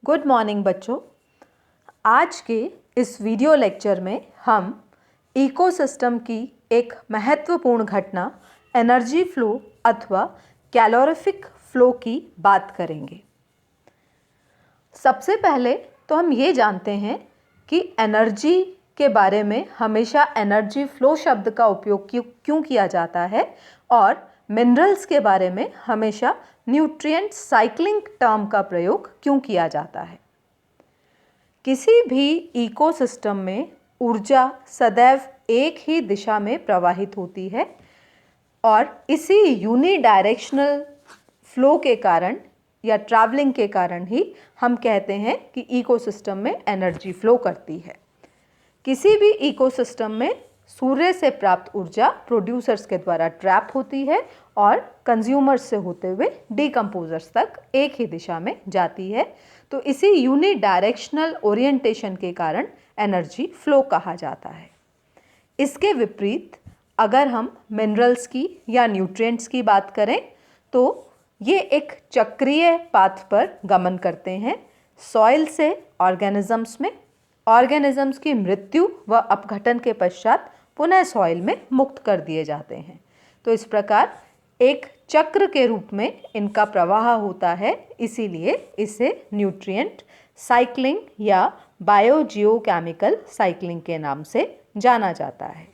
Good morning बच्चों। आज के इस वीडियो लेक्चर में हम इकोसिस्टम की एक महत्वपूर्ण घटना एनर्जी फ्लो अथवा कैलोरीफिक फ्लो की बात करेंगे। सबसे पहले तो हम ये जानते हैं कि एनर्जी के बारे में हमेशा एनर्जी फ्लो शब्द का उपयोग क्यों किया जाता है और मिनरल्स के बारे में हमेशा न्यूट्रिएंट साइक्लिंग टर्म का प्रयोग क्यों किया जाता है। किसी भी इकोसिस्टम में ऊर्जा सदैव एक ही दिशा में प्रवाहित होती है और इसी यूनिडायरेक्शनल फ्लो के कारण या ट्रैवलिंग के कारण ही हम कहते हैं कि इकोसिस्टम में एनर्जी फ्लो करती है। किसी भी इकोसिस्टम में सूर्य से प्राप्त ऊर्जा प्रोड्यूसर्स के द्वारा ट्रैप होती है और कंज्यूमर्स से होते हुए डीकम्पोजर्स तक एक ही दिशा में जाती है। तो इसी यूनिडायरेक्शनल ओरिएंटेशन के कारण एनर्जी फ्लो कहा जाता है। इसके विपरीत अगर हम मिनरल्स की या न्यूट्रिएंट्स की बात करें तो ये एक चक्रीय पाथ पर गमन करते हैं। सॉइल से ऑर्गेनिजम्स में, ऑर्गेनिजम्स की मृत्यु व अपघटन के पश्चात पुनः सॉइल में मुक्त कर दिए जाते हैं। तो इस प्रकार एक चक्र के रूप में इनका प्रवाह होता है, इसीलिए इसे न्यूट्रिएंट साइक्लिंग या बायोजियोकेमिकल साइक्लिंग के नाम से जाना जाता है।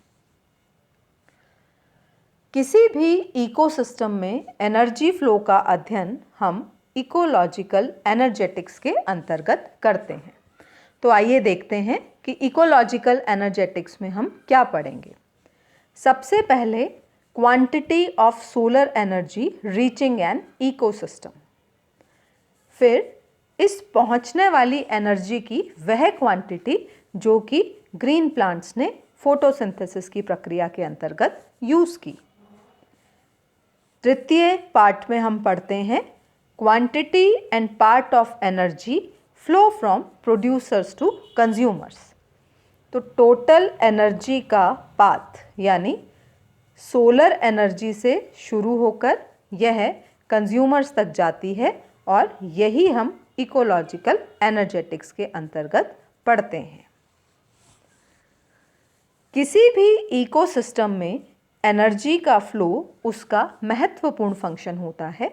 किसी भी इकोसिस्टम में एनर्जी फ्लो का अध्ययन हम इकोलॉजिकल एनर्जेटिक्स के अंतर्गत करते हैं। तो आइए देखते हैं कि इकोलॉजिकल एनर्जेटिक्स में हम क्या पढ़ेंगे। सबसे पहले quantity of solar energy reaching an ecosystem, फिर इस पहुंचने वाली एनर्जी की वह क्वांटिटी जो कि ग्रीन प्लांट्स ने फोटोसिंथेसिस की प्रक्रिया के अंतर्गत यूज़ की। तृतीय पार्ट में हम पढ़ते हैं quantity and part of energy flow from producers to consumers. तो टोटल एनर्जी का पाथ यानी सोलर एनर्जी से शुरू होकर यह कंज्यूमर्स तक जाती है और यही हम इकोलॉजिकल एनर्जेटिक्स के अंतर्गत पढ़ते हैं। किसी भी इकोसिस्टम में एनर्जी का फ्लो उसका महत्वपूर्ण फंक्शन होता है।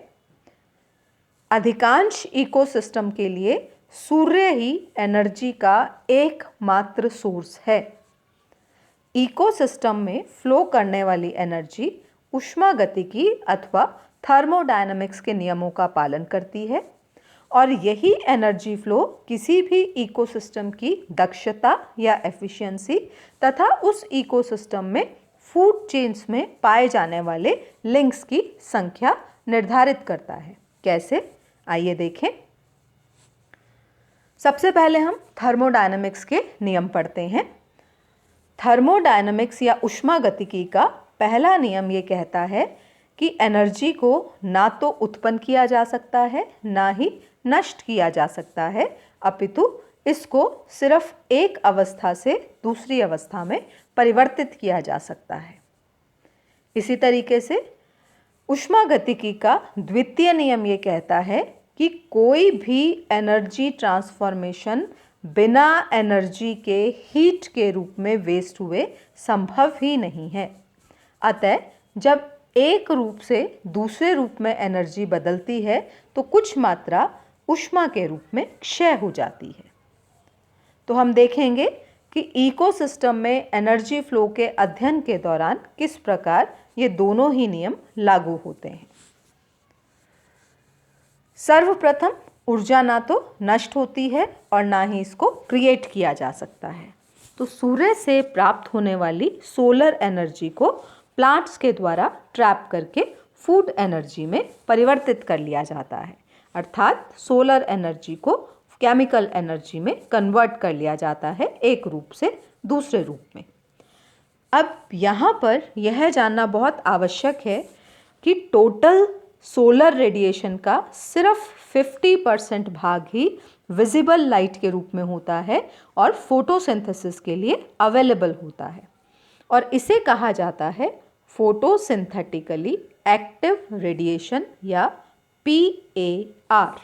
अधिकांश इकोसिस्टम के लिए सूर्य ही एनर्जी का एकमात्र सोर्स है। इकोसिस्टम में फ्लो करने वाली एनर्जी ऊष्मागतिकी अथवा थर्मोडायनामिक्स के नियमों का पालन करती है और यही एनर्जी फ्लो किसी भी इकोसिस्टम की दक्षता या एफिशिएंसी तथा उस इकोसिस्टम में फूड चेन्स में पाए जाने वाले लिंक्स की संख्या निर्धारित करता है। कैसे, आइए देखें। सबसे पहले हम थर्मोडायनामिक्स के नियम पढ़ते हैं। थर्मोडायनामिक्स या ऊष्मागतिकी का पहला नियम ये कहता है कि एनर्जी को ना तो उत्पन्न किया जा सकता है ना ही नष्ट किया जा सकता है, अपितु इसको सिर्फ एक अवस्था से दूसरी अवस्था में परिवर्तित किया जा सकता है। इसी तरीके से ऊष्मागतिकी का द्वितीय नियम ये कहता है कि कोई भी एनर्जी ट्रांसफॉर्मेशन बिना एनर्जी के हीट के रूप में वेस्ट हुए संभव ही नहीं है। अतः जब एक रूप से दूसरे रूप में एनर्जी बदलती है तो कुछ मात्रा ऊष्मा के रूप में क्षय हो जाती है। तो हम देखेंगे कि इकोसिस्टम में एनर्जी फ्लो के अध्ययन के दौरान किस प्रकार ये दोनों ही नियम लागू होते हैं। सर्वप्रथम ऊर्जा ना तो नष्ट होती है और ना ही इसको क्रिएट किया जा सकता है। तो सूर्य से प्राप्त होने वाली सोलर एनर्जी को प्लांट्स के द्वारा ट्रैप करके फूड एनर्जी में परिवर्तित कर लिया जाता है, अर्थात सोलर एनर्जी को केमिकल एनर्जी में कन्वर्ट कर लिया जाता है एक रूप से दूसरे रूप में। अब यहाँ पर यह जानना बहुत आवश्यक है कि टोटल सोलर रेडिएशन का सिर्फ 50% भाग ही विजिबल लाइट के रूप में होता है और फोटोसिंथेसिस के लिए अवेलेबल होता है और इसे कहा जाता है फोटोसिंथेटिकली एक्टिव रेडिएशन या PAR।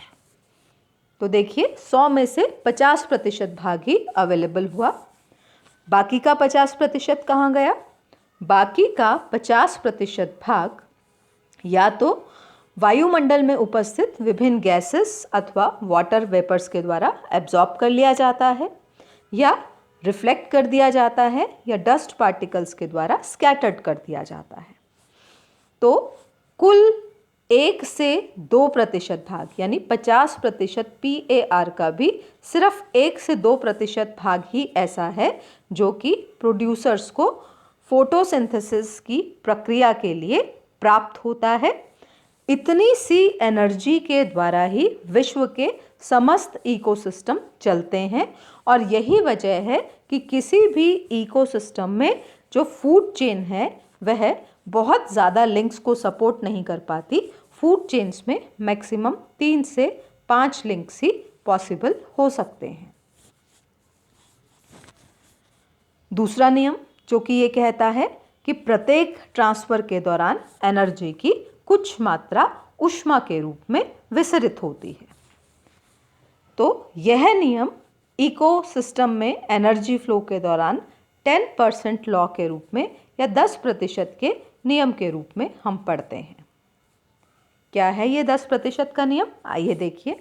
तो देखिए 100 में से 50% भाग ही अवेलेबल हुआ। बाकी का 50% कहाँ गया? बाकी का 50% भाग या तो वायुमंडल में उपस्थित विभिन्न गैसेस अथवा वाटर वेपर्स के द्वारा एब्जॉर्ब कर लिया जाता है, या रिफ्लेक्ट कर दिया जाता है, या डस्ट पार्टिकल्स के द्वारा स्कैटर्ड कर दिया जाता है। तो कुल 1 से 2% भाग यानी 50% PAR का भी सिर्फ 1 से 2% भाग ही ऐसा है जो कि प्रोड्यूसर्स को फोटोसिंथेसिस की प्रक्रिया के लिए प्राप्त होता है। इतनी सी एनर्जी के द्वारा ही विश्व के समस्त इकोसिस्टम चलते हैं, और यही वजह है कि किसी भी इकोसिस्टम में जो फूड चेन है वह बहुत ज़्यादा लिंक्स को सपोर्ट नहीं कर पाती। फूड चेन्स में मैक्सिमम 3 से 5 लिंक्स ही पॉसिबल हो सकते हैं। दूसरा नियम जो कि ये कहता है कि प्रत्येक ट्रांसफर के दौरान एनर्जी की कुछ मात्रा ऊष्मा के रूप में विसरित होती है। तो यह नियम इकोसिस्टम में एनर्जी फ्लो के दौरान 10% लॉ के रूप में या 10% के नियम के रूप में हम पढ़ते हैं। क्या है ये 10% का नियम? आइए देखिए।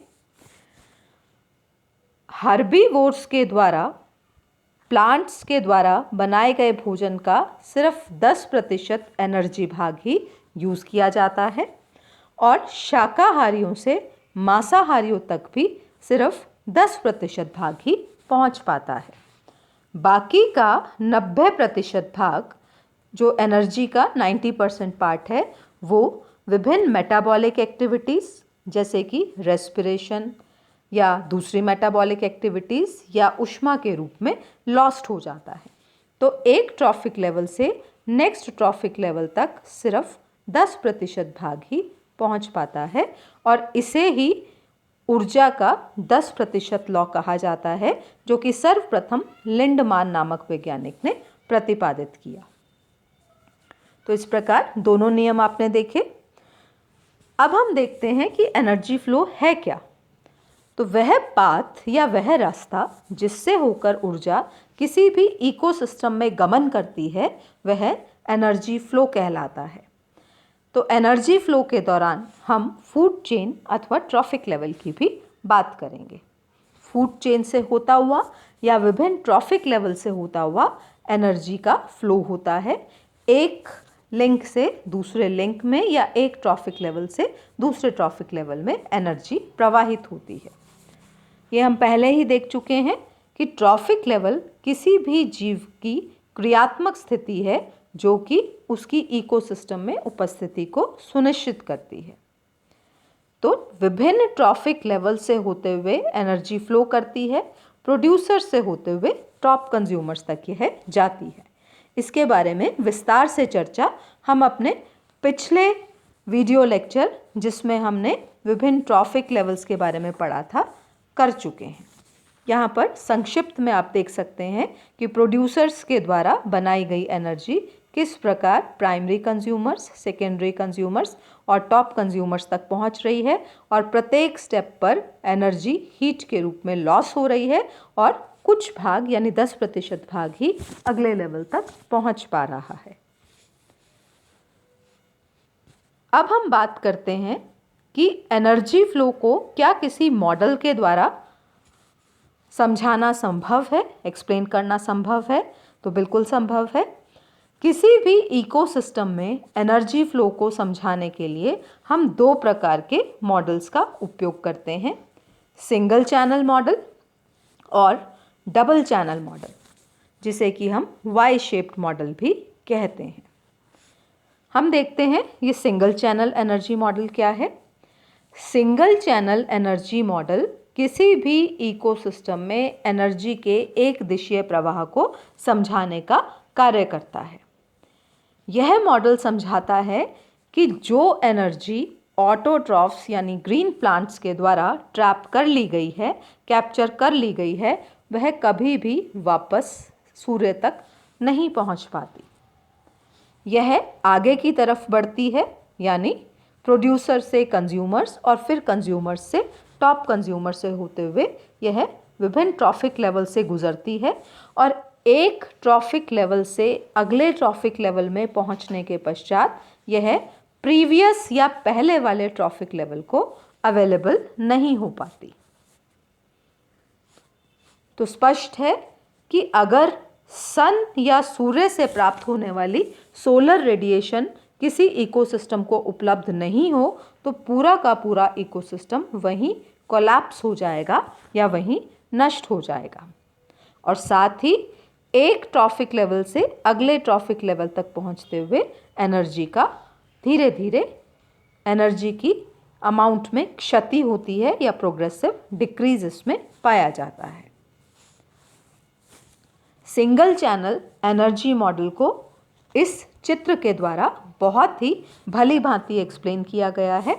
हर्बीवोर्स के द्वारा प्लांट्स के द्वारा बनाए गए भोजन का सिर्फ 10% एनर्जी भाग ही यूज़ किया जाता है, और शाकाहारियों से मांसाहारियों तक भी सिर्फ 10% भाग ही पहुंच पाता है। बाकी का 90% भाग जो एनर्जी का 90% पार्ट है वो विभिन्न मेटाबॉलिक एक्टिविटीज़ जैसे कि रेस्पिरेशन या दूसरी मेटाबॉलिक एक्टिविटीज़ या ऊष्मा के रूप में लॉस्ट हो जाता है। तो एक ट्रॉफिक लेवल से नेक्स्ट ट्रॉफिक लेवल तक सिर्फ 10% भाग ही पहुंच पाता है, और इसे ही ऊर्जा का 10% लॉ कहा जाता है, जो कि सर्वप्रथम लिंडमान नामक वैज्ञानिक ने प्रतिपादित किया। तो इस प्रकार दोनों नियम आपने देखे। अब हम देखते हैं कि एनर्जी फ्लो है क्या। तो वह पाथ या वह रास्ता जिससे होकर ऊर्जा किसी भी इकोसिस्टम में गमन करती है वह एनर्जी फ्लो कहलाता है। तो एनर्जी फ्लो के दौरान हम फूड चेन अथवा ट्रॉफिक लेवल की भी बात करेंगे। फूड चेन से होता हुआ या विभिन्न ट्रॉफिक लेवल से होता हुआ एनर्जी का फ्लो होता है, एक लिंक से दूसरे लिंक में या एक ट्रॉफिक लेवल से दूसरे ट्रॉफिक लेवल में एनर्जी प्रवाहित होती है। ये हम पहले ही देख चुके हैं कि ट्रॉफिक लेवल किसी भी जीव की क्रियात्मक स्थिति है जो कि उसकी इकोसिस्टम में उपस्थिति को सुनिश्चित करती है। तो विभिन्न ट्रॉफिक लेवल से होते हुए एनर्जी फ्लो करती है, प्रोड्यूसर से होते हुए टॉप कंज्यूमर्स तक यह जाती है। इसके बारे में विस्तार से चर्चा हम अपने पिछले वीडियो लेक्चर जिसमें हमने विभिन्न ट्रॉफिक लेवल्स के बारे में पढ़ा था कर चुके हैं। यहाँ पर संक्षिप्त में आप देख सकते हैं कि प्रोड्यूसर्स के द्वारा बनाई गई एनर्जी किस प्रकार प्राइमरी कंज्यूमर्स, सेकेंडरी कंज्यूमर्स और टॉप कंज्यूमर्स तक पहुँच रही है, और प्रत्येक स्टेप पर एनर्जी हीट के रूप में लॉस हो रही है, और कुछ भाग यानी 10% भाग ही अगले लेवल तक पहुँच पा रहा है। अब हम बात करते हैं कि एनर्जी फ्लो को क्या किसी मॉडल के द्वारा समझाना संभव है, एक्सप्लेन करना संभव है? तो बिल्कुल संभव है। किसी भी इकोसिस्टम में एनर्जी फ्लो को समझाने के लिए हम 2 प्रकार के मॉडल्स का उपयोग करते हैं, सिंगल चैनल मॉडल और डबल चैनल मॉडल, जिसे कि हम वाई शेप्ड मॉडल भी कहते हैं। हम देखते हैं ये सिंगल चैनल एनर्जी मॉडल क्या है। सिंगल चैनल एनर्जी मॉडल किसी भी इकोसिस्टम में एनर्जी के एक दिशीय प्रवाह को समझाने का कार्य करता है। यह मॉडल समझाता है कि जो एनर्जी ऑटोट्रॉफ्स यानी ग्रीन प्लांट्स के द्वारा ट्रैप कर ली गई है, कैप्चर कर ली गई है, वह कभी भी वापस सूर्य तक नहीं पहुंच पाती। यह आगे की तरफ बढ़ती है, यानी प्रोड्यूसर से कंज्यूमर्स और फिर कंज्यूमर्स से टॉप कंज्यूमर से होते हुए यह विभिन्न ट्रॉफिक लेवल से गुजरती है और एक ट्रॉफिक लेवल से अगले ट्रॉफिक लेवल में पहुंचने के पश्चात यह प्रीवियस या पहले वाले ट्रॉफिक लेवल को अवेलेबल नहीं हो पाती। तो स्पष्ट है कि अगर सन या सूर्य से प्राप्त होने वाली सोलर रेडिएशन किसी इकोसिस्टम को उपलब्ध नहीं हो तो पूरा का पूरा इकोसिस्टम वहीं कोलैप्स हो जाएगा या वहीं नष्ट हो जाएगा। और साथ ही एक ट्रॉफिक लेवल से अगले ट्रॉफिक लेवल तक पहुंचते हुए एनर्जी का धीरे धीरे एनर्जी की अमाउंट में क्षति होती है या प्रोग्रेसिव डिक्रीज इसमें पाया जाता है। सिंगल चैनल एनर्जी मॉडल को इस चित्र के द्वारा बहुत ही भली भांति एक्सप्लेन किया गया है।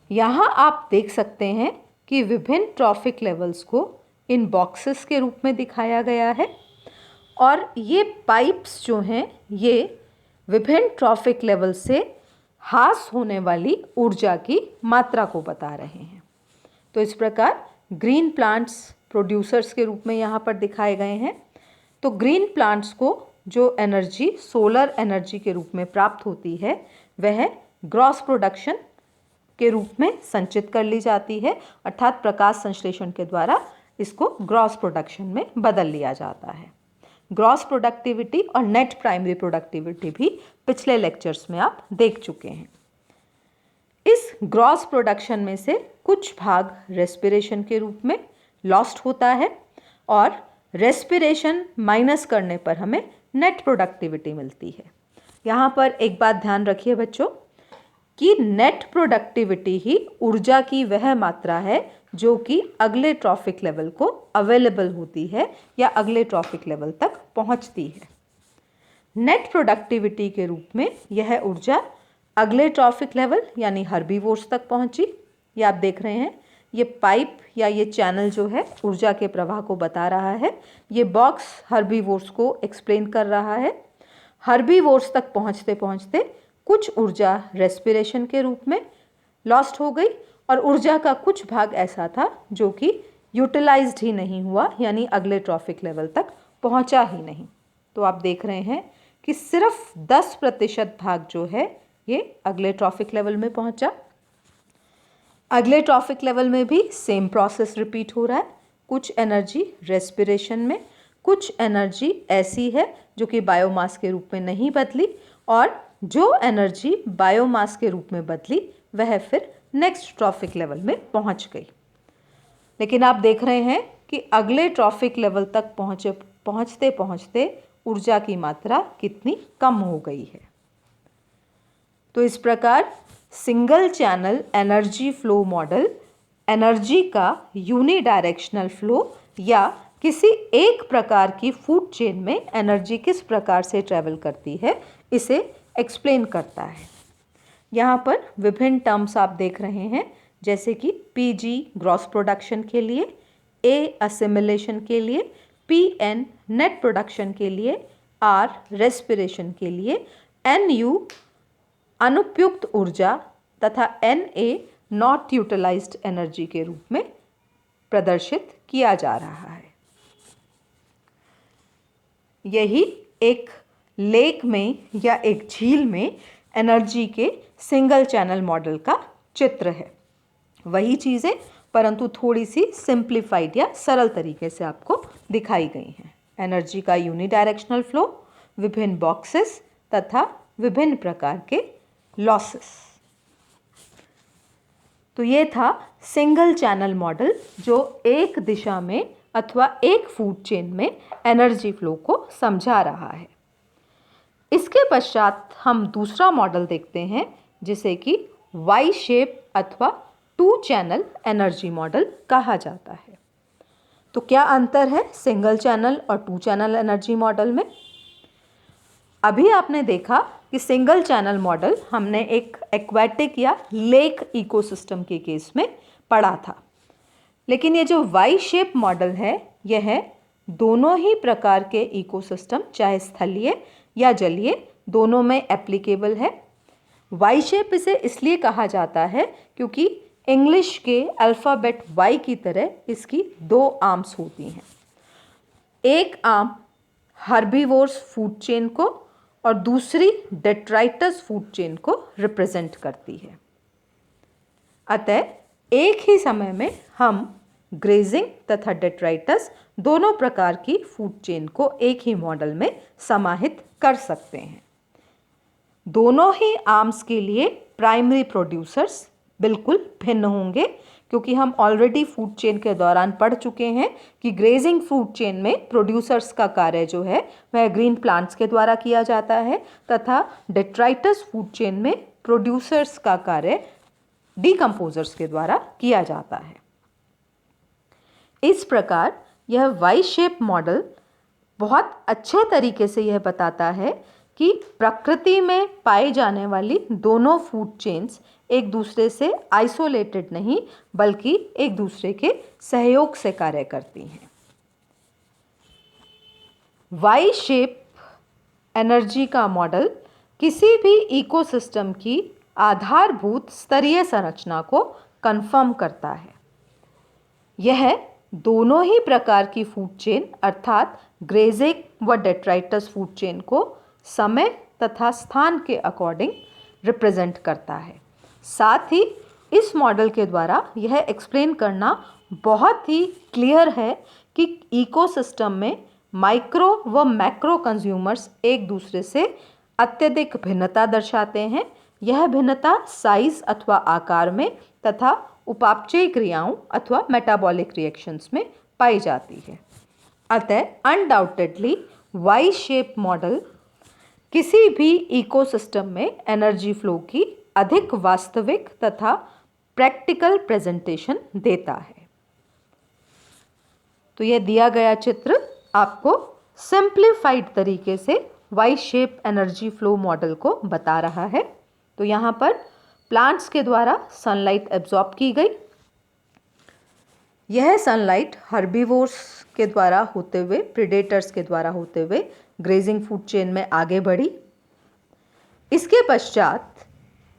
यहाँ आप देख सकते हैं कि विभिन्न ट्रॉफिक लेवल्स को इन बॉक्सेस के रूप में दिखाया गया है और ये पाइप्स जो हैं ये विभिन्न ट्रॉफिक लेवल से हास होने वाली ऊर्जा की मात्रा को बता रहे हैं। तो इस प्रकार ग्रीन प्लांट्स प्रोड्यूसर्स के रूप में यहाँ पर दिखाए गए हैं। तो ग्रीन प्लांट्स को जो एनर्जी सोलर एनर्जी के रूप में प्राप्त होती है वह ग्रॉस प्रोडक्शन के रूप में संचित कर ली जाती है, अर्थात प्रकाश संश्लेषण के द्वारा इसको ग्रॉस प्रोडक्शन में बदल लिया जाता है। ग्रॉस प्रोडक्टिविटी और नेट प्राइमरी प्रोडक्टिविटी भी पिछले लेक्चर्स में आप देख चुके हैं। इस ग्रॉस प्रोडक्शन में से कुछ भाग रेस्पिरेशन के रूप में लॉस्ट होता है और रेस्पिरेशन माइनस करने पर हमें नेट प्रोडक्टिविटी मिलती है। यहाँ पर एक बात ध्यान रखिए बच्चों कि नेट प्रोडक्टिविटी ही ऊर्जा की वह मात्रा है जो कि अगले ट्रॉफिक लेवल को अवेलेबल होती है या अगले ट्रॉफिक लेवल तक पहुंचती है। नेट प्रोडक्टिविटी के रूप में यह ऊर्जा अगले ट्रॉफिक लेवल यानी हर्बीवोर्स तक पहुंची। ये आप देख रहे हैं, ये पाइप या ये चैनल जो है ऊर्जा के प्रवाह को बता रहा है। ये बॉक्स हर्बीवोर्स को एक्सप्लेन कर रहा है। हर्बीवोर्स तक पहुंचते पहुंचते कुछ ऊर्जा रेस्पिरेशन के रूप में लॉस्ट हो गई और ऊर्जा का कुछ भाग ऐसा था जो कि यूटिलाइज्ड ही नहीं हुआ, यानी अगले ट्रॉफिक लेवल तक पहुंचा ही नहीं। तो आप देख रहे हैं कि सिर्फ 10% भाग जो है ये अगले ट्रॉफिक लेवल में पहुंचा। अगले ट्रॉफिक लेवल में भी सेम प्रोसेस रिपीट हो रहा है। कुछ एनर्जी रेस्पिरेशन में, कुछ एनर्जी ऐसी है जो कि बायोमास के रूप में नहीं बदली और जो एनर्जी बायोमास के रूप में बदली वह फिर नेक्स्ट ट्रॉफिक लेवल में पहुंच गई। लेकिन आप देख रहे हैं कि अगले ट्रॉफिक लेवल तक पहुंचते पहुंचते ऊर्जा की मात्रा कितनी कम हो गई है। तो इस प्रकार single channel energy flow model energy का यूनिडायरेक्शनल फ्लो या किसी एक प्रकार की फूड चेन में एनर्जी किस प्रकार से ट्रेवल करती है इसे एक्सप्लेन करता है। यहाँ पर विभिन्न टर्म्स आप देख रहे हैं, जैसे कि Pg ग्रॉस प्रोडक्शन के लिए, A असिमिलेशन के लिए, Pn नेट प्रोडक्शन के लिए, R रेस्पिरेशन के लिए, Nu अनुपयुक्त ऊर्जा तथा Na नॉट यूटिलाइज्ड एनर्जी के रूप में प्रदर्शित किया जा रहा है। यही एक लेक में या एक झील में एनर्जी के सिंगल चैनल मॉडल का चित्र है। वही चीज़ें परंतु थोड़ी सी सिंप्लीफाइड या सरल तरीके से आपको दिखाई गई हैं। एनर्जी का यूनिडायरेक्शनल फ्लो, विभिन्न बॉक्सेस तथा विभिन्न प्रकार के लॉसेस। तो ये था सिंगल चैनल मॉडल जो एक दिशा में अथवा एक फूड चेन में एनर्जी फ्लो को समझा रहा है। इसके पश्चात हम दूसरा मॉडल देखते हैं जिसे कि वाई शेप अथवा टू चैनल एनर्जी मॉडल कहा जाता है। तो क्या अंतर है सिंगल चैनल और टू चैनल एनर्जी मॉडल में? अभी आपने देखा कि सिंगल चैनल मॉडल हमने एक एक्वेटिक या लेक इकोसिस्टम के केस में पढ़ा था, लेकिन ये जो वाई शेप मॉडल है यह दोनों ही प्रकार के इकोसिस्टम, चाहे स्थलीय या जलीय, दोनों में एप्लीकेबल है। वाई शेप इसे इसलिए कहा जाता है क्योंकि इंग्लिश के अल्फ़ाबेट Y की तरह इसकी 2 आर्म्स होती हैं। एक आर्म हर्बीवोर्स फूड चेन को और दूसरी डेट्राइटस फूड चेन को रिप्रेजेंट करती है। अतः एक ही समय में हम ग्रेजिंग तथा डेट्राइटस दोनों प्रकार की फूड चेन को एक ही मॉडल में समाहित कर सकते हैं। दोनों ही आर्म्स के लिए प्राइमरी प्रोड्यूसर्स बिल्कुल भिन्न होंगे, क्योंकि हम ऑलरेडी फूड चेन के दौरान पढ़ चुके हैं कि ग्रेजिंग फूड चेन में प्रोड्यूसर्स का कार्य जो है वह ग्रीन प्लांट्स के द्वारा किया जाता है तथा डेट्राइटस फूड चेन में प्रोड्यूसर्स का कार्य डीकम्पोजर्स के द्वारा किया जाता है। इस प्रकार यह वाई शेप मॉडल बहुत अच्छे तरीके से यह बताता है कि प्रकृति में पाई जाने वाली दोनों फूड चेन्स एक दूसरे से आइसोलेटेड नहीं बल्कि एक दूसरे के सहयोग से कार्य करती हैं। वाई शेप एनर्जी का मॉडल किसी भी इकोसिस्टम की आधारभूत स्तरीय संरचना को कंफर्म करता है। यह दोनों ही प्रकार की फूड चेन अर्थात ग्रेजिंग व डेट्राइटस फूड चेन को समय तथा स्थान के अकॉर्डिंग रिप्रेजेंट करता है। साथ ही इस मॉडल के द्वारा यह एक्सप्लेन करना बहुत ही क्लियर है कि इकोसिस्टम में माइक्रो व मैक्रो कंज्यूमर्स एक दूसरे से अत्यधिक भिन्नता दर्शाते हैं। यह भिन्नता साइज अथवा आकार में तथा उपापचयी क्रियाओं अथवा मेटाबॉलिक रिएक्शंस में पाई जाती है। अतः अनडाउटेडली वाई शेप मॉडल किसी भी इकोसिस्टम में एनर्जी फ्लो की अधिक वास्तविक तथा प्रैक्टिकल प्रेजेंटेशन देता है। तो यह दिया गया चित्र आपको सिंप्लीफाइड तरीके से Y shape energy flow model को बता रहा है। तो यहाँ पर प्लांट्स के द्वारा सनलाइट एब्जॉर्ब की गई। यह सनलाइट हर्बीवोर्स के द्वारा होते हुए, प्रीडेटर्स के द्वारा होते हुए ग्रेजिंग फूड चेन में आगे बढ़ी। इसके पश्चात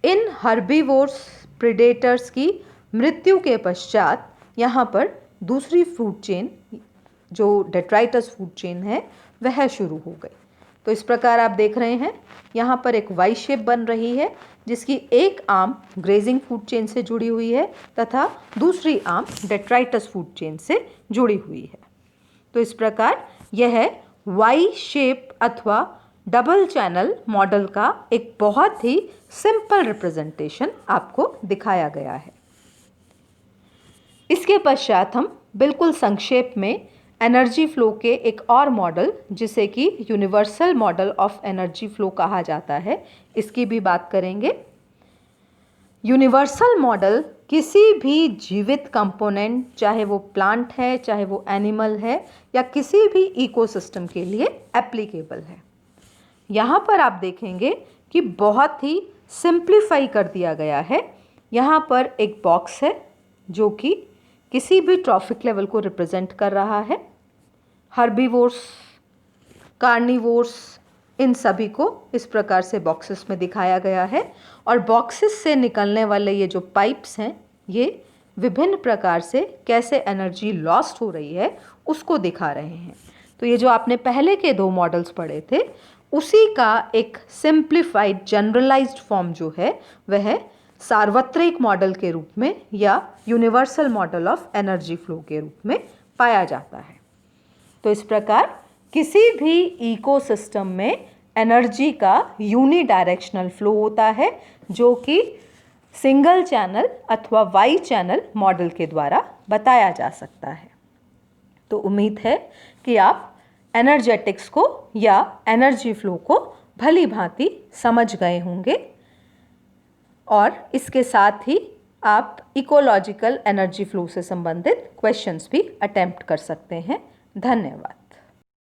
इन हर्बीवोर्स प्रीडेटर्स की मृत्यु के पश्चात यहाँ पर दूसरी फूड चेन जो डेट्राइटस फूड चेन है वह शुरू हो गई। तो इस प्रकार आप देख रहे हैं यहाँ पर एक वाई शेप बन रही है जिसकी एक आर्म ग्रेजिंग फूड चेन से जुड़ी हुई है तथा दूसरी आर्म डेट्राइटस फूड चेन से जुड़ी हुई है। तो इस प्रकार यह वाई शेप अथवा डबल चैनल मॉडल का एक बहुत ही सिंपल रिप्रेजेंटेशन आपको दिखाया गया है। इसके पश्चात हम बिल्कुल संक्षेप में एनर्जी फ्लो के एक और मॉडल जिसे कि universal model of energy flow कहा जाता है इसकी भी बात करेंगे। यूनिवर्सल मॉडल किसी भी जीवित कंपोनेंट, चाहे वो प्लांट है चाहे वो एनिमल है या किसी भी इकोसिस्टम के लिए एप्लीकेबल है। यहाँ पर आप देखेंगे कि बहुत ही सिंप्लीफाई कर दिया गया है। यहाँ पर एक बॉक्स है जो कि किसी भी ट्रॉफिक लेवल को रिप्रेजेंट कर रहा है। हर्बीवोर्स, कार्निवोर्स, इन सभी को इस प्रकार से बॉक्सेस में दिखाया गया है और बॉक्सेस से निकलने वाले ये जो पाइप्स हैं ये विभिन्न प्रकार से कैसे एनर्जी लॉस्ट हो रही है उसको दिखा रहे हैं। तो ये जो आपने पहले के 2 मॉडल्स पढ़े थे उसी का एक सिंप्लीफाइड जनरलाइज्ड फॉर्म जो है वह सार्वत्रिक मॉडल के रूप में या universal model of energy flow के रूप में पाया जाता है। तो इस प्रकार किसी भी इकोसिस्टम में एनर्जी का यूनी डायरेक्शनल फ्लो होता है जो कि सिंगल चैनल अथवा वाई चैनल मॉडल के द्वारा बताया जा सकता है। तो उम्मीद है कि आप एनर्जेटिक्स को या एनर्जी फ्लो को भली भांति समझ गए होंगे और इसके साथ ही आप इकोलॉजिकल एनर्जी फ्लो से संबंधित क्वेश्चंस भी अटेम्प्ट कर सकते हैं। धन्यवाद।